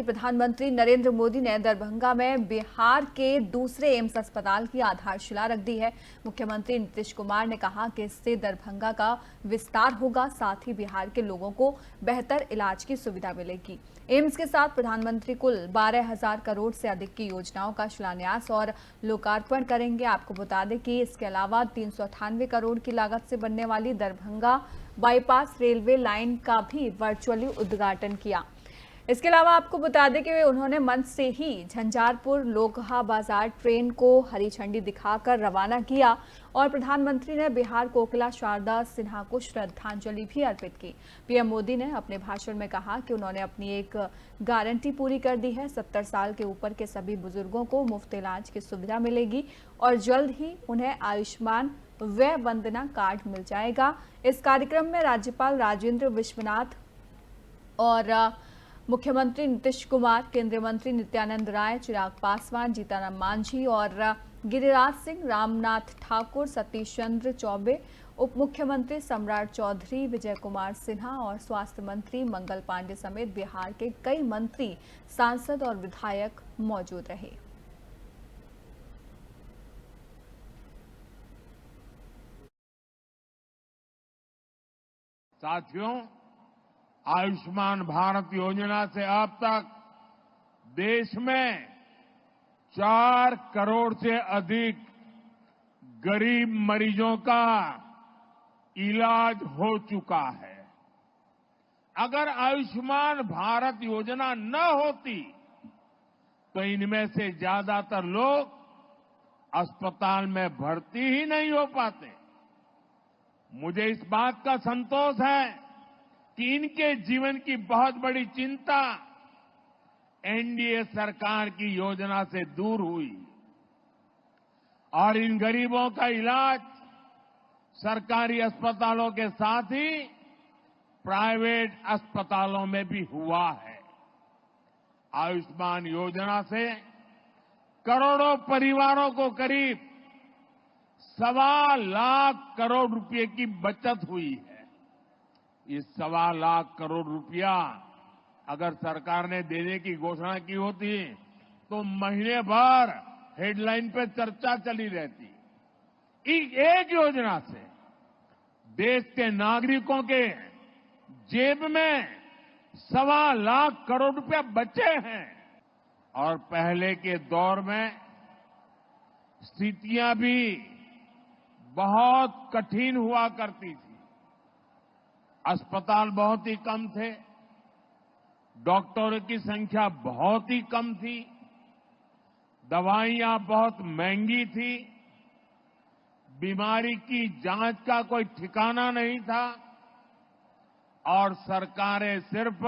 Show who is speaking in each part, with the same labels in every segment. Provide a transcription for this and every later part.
Speaker 1: प्रधानमंत्री नरेंद्र मोदी ने दरभंगा में बिहार के दूसरे एम्स अस्पताल की आधारशिला रख दी है। मुख्यमंत्री नीतीश कुमार ने कहा कि इससे दरभंगा का विस्तार होगा, साथ ही बिहार के लोगों को बेहतर इलाज की सुविधा मिलेगी। एम्स के साथ प्रधानमंत्री कुल 12,000 करोड़ से अधिक की योजनाओं का शिलान्यास और लोकार्पण करेंगे। आपको बता दें कि इसके अलावा 398 करोड़ की लागत से बनने वाली दरभंगा बाईपास रेलवे लाइन का भी वर्चुअली उद्घाटन किया। इसके अलावा आपको बता दें कि उन्होंने मंच से ही झंझारपुर लोकहा बाजार ट्रेन को हरी झंडी दिखाकर रवाना किया और प्रधानमंत्री ने बिहार कोकिला शारदा सिन्हा को श्रद्धांजलि भी अर्पित की। पीएम मोदी ने अपने भाषण में कहा कि उन्होंने अपनी एक गारंटी पूरी कर दी है। 70 साल के ऊपर के सभी बुजुर्गों को मुफ्त इलाज की सुविधा मिलेगी और जल्द ही उन्हें आयुष्मान व्यय वंदना कार्ड मिल जाएगा। इस कार्यक्रम में राज्यपाल राजेंद्र विश्वनाथ और मुख्यमंत्री नीतीश कुमार, केंद्रीय मंत्री नित्यानंद राय, चिराग पासवान, जीतन राम मांझी और गिरिराज सिंह, रामनाथ ठाकुर, सतीश चंद्र चौबे, उप मुख्यमंत्री सम्राट चौधरी, विजय कुमार सिन्हा और स्वास्थ्य मंत्री मंगल पांडे समेत बिहार के कई मंत्री, सांसद और विधायक मौजूद रहे।
Speaker 2: साथियों, आयुष्मान भारत योजना से अब तक देश में 4 करोड़ से अधिक गरीब मरीजों का इलाज हो चुका है। अगर आयुष्मान भारत योजना न होती तो इनमें से ज्यादातर लोग अस्पताल में भर्ती ही नहीं हो पाते। मुझे इस बात का संतोष है कि इनके जीवन की बहुत बड़ी चिंता एनडीए सरकार की योजना से दूर हुई और इन गरीबों का इलाज सरकारी अस्पतालों के साथ ही प्राइवेट अस्पतालों में भी हुआ है। आयुष्मान योजना से करोड़ों परिवारों को करीब 1.25 लाख करोड़ रुपए की बचत हुई है। ये 1.25 लाख करोड़ रुपया अगर सरकार ने देने की घोषणा की होती तो महीने भर हेडलाइन पे चर्चा चली रहती। एक योजना से देश के नागरिकों के जेब में 1.25 लाख करोड़ रुपया बचे हैं। और पहले के दौर में स्थितियां भी बहुत कठिन हुआ करती थी। अस्पताल बहुत ही कम थे, डॉक्टरों की संख्या बहुत ही कम थी, दवाइयां बहुत महंगी थी, बीमारी की जांच का कोई ठिकाना नहीं था और सरकारें सिर्फ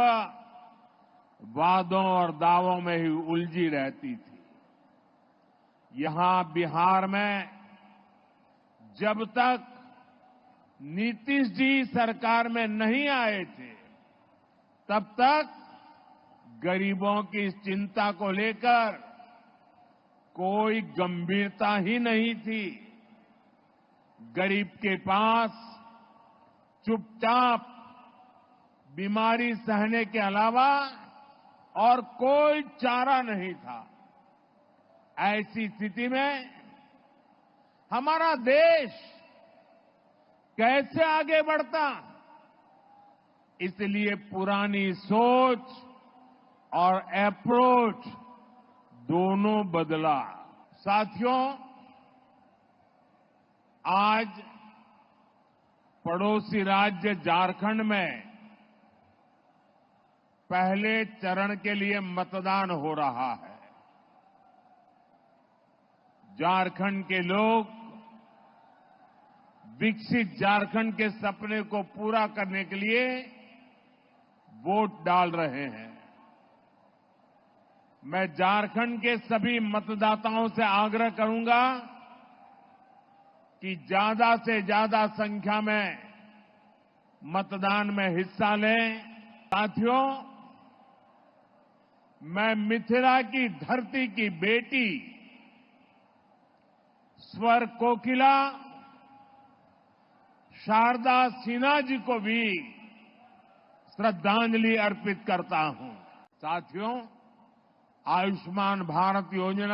Speaker 2: वादों और दावों में ही उलझी रहती थी। यहां बिहार में जब तक नीतीश जी सरकार में नहीं आए थे तब तक गरीबों की इस चिंता को लेकर कोई गंभीरता ही नहीं थी। गरीब के पास चुपचाप बीमारी सहने के अलावा और कोई चारा नहीं था। ऐसी स्थिति में हमारा देश कैसे आगे बढ़ता? इसलिए पुरानी सोच और अप्रोच दोनों बदला। साथियों, आज पड़ोसी राज्य झारखंड में पहले चरण के लिए मतदान हो रहा है। झारखंड के लोग विकसित झारखंड के सपने को पूरा करने के लिए वोट डाल रहे हैं। मैं झारखंड के सभी मतदाताओं से आग्रह करूंगा कि ज्यादा से ज्यादा संख्या में मतदान में हिस्सा लें। साथियों, मैं मिथिला की धरती की बेटी स्वर कोकिला शारदा सिन्हा जी को भी श्रद्धांजलि अर्पित करता हूं। साथियों, आयुष्मान भारत योजना